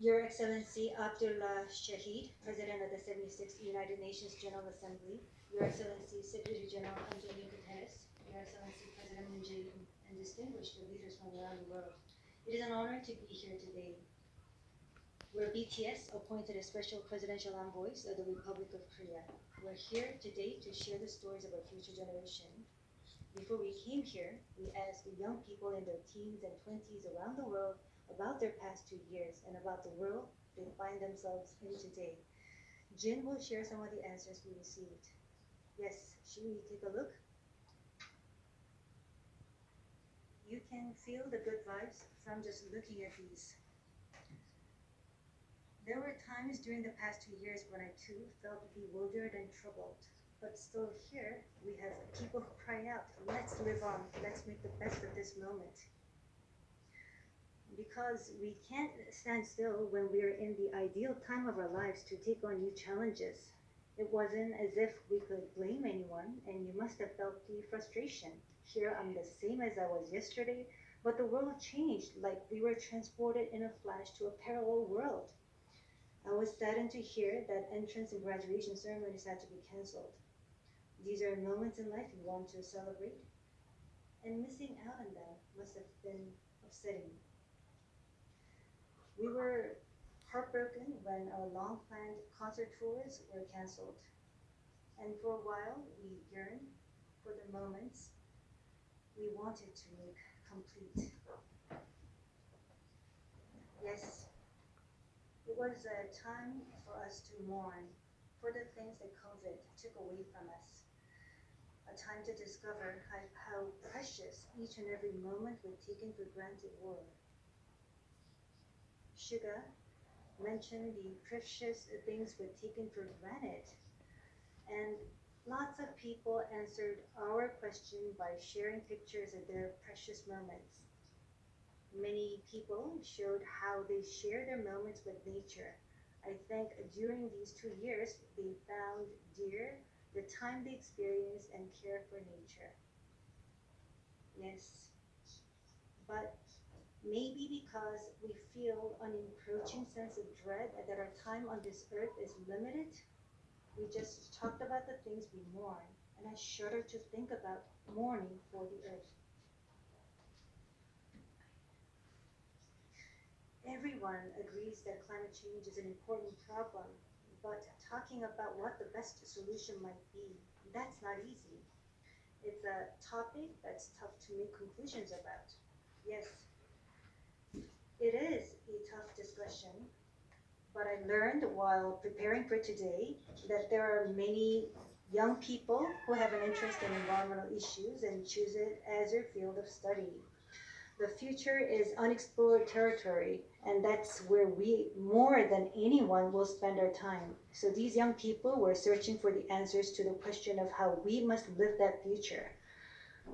Your Excellency Abdullah Shahid, President of the 76th United Nations General Assembly, Your Excellency Secretary General Antonio Guterres, Your Excellency President Moon Jae-in, and distinguished leaders from around the world. It is an honor to be here today. We're BTS, appointed as Special Presidential Envoys of the Republic of Korea. We're here today to share the stories of our future generation. Before we came here, we asked the young people in their teens and 20s around the world about their past 2 years and about the world they find themselves in today. Jin will share some of the answers we received. Yes, should we take a look? You can feel the good vibes from just looking at these. There were times during the past 2 years when I too felt bewildered and troubled. But still here, we have people who cry out, let's live on, let's make the best of this moment. Because we can't stand still when we're in the ideal time of our lives to take on new challenges. It wasn't as if we could blame anyone, and you must have felt the frustration. Here I'm the same as I was yesterday, but the world changed like we were transported in a flash to a parallel world. I was saddened to hear that entrance and graduation ceremonies had to be cancelled. These are moments in life you want to celebrate, and missing out on them must have been upsetting. We were heartbroken when our long planned concert tours were cancelled, and for a while we yearned for the moments we wanted to make complete. Yes, it was a time for us to mourn for the things that COVID took away from us, a time to discover how precious each and every moment we taken for granted were. Suga mentioned the precious things we've taken for granted, and lots of people answered our question by sharing pictures of their precious moments. Many people showed how they share their moments with nature. I think during these 2 years, they found dear the time they experienced and care for nature. Yes, but maybe because we feel an encroaching sense of dread that our time on this earth is limited, we just talked about the things we mourn, and I shudder to think about mourning for the earth. Everyone agrees that climate change is an important problem, but talking about what the best solution might be, that's not easy. It's a topic that's tough to make conclusions about. Yes, it is a tough discussion, but I learned while preparing for today that there are many young people who have an interest in environmental issues and choose it as their field of study. The future is unexplored territory, and that's where we, more than anyone, will spend our time. So these young people were searching for the answers to the question of how we must live that future.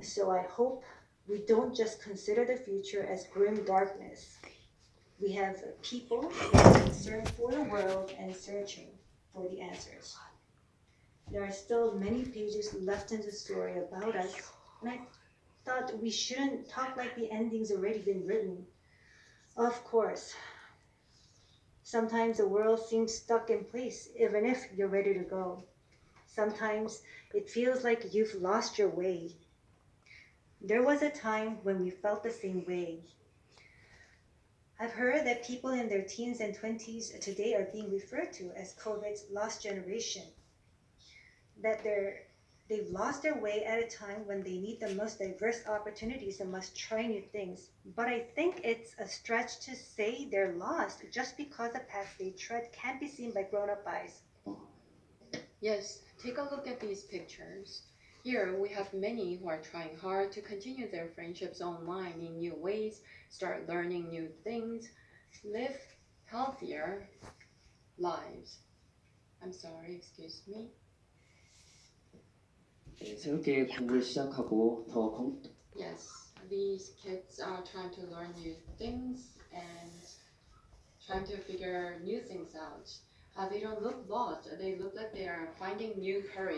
So I hope we don't just consider the future as grim darkness. We have people who are concerned for the world and searching for the answers. There are still many pages left in the story about us, and I thought we shouldn't talk like the ending's already been written. Of course, sometimes the world seems stuck in place, even if you're ready to go. Sometimes it feels like you've lost your way. There was a time when we felt the same way. I've heard that people in their teens and 20s today are being referred to as COVID's lost generation, that they've lost their way at a time when they need the most diverse opportunities and must try new things. But I think it's a stretch to say they're lost just because the path they tread can't be seen by grown-up eyes. Yes, take a look at these pictures. Here we have many who are trying hard to continue their friendships online in new ways, start learning new things, live healthier lives. I'm sorry, excuse me. 새롭게 공부를 시작하고 Yes, these kids are trying to learn new things and trying to figure new things out. They don't look lost, they look like they are finding new courage.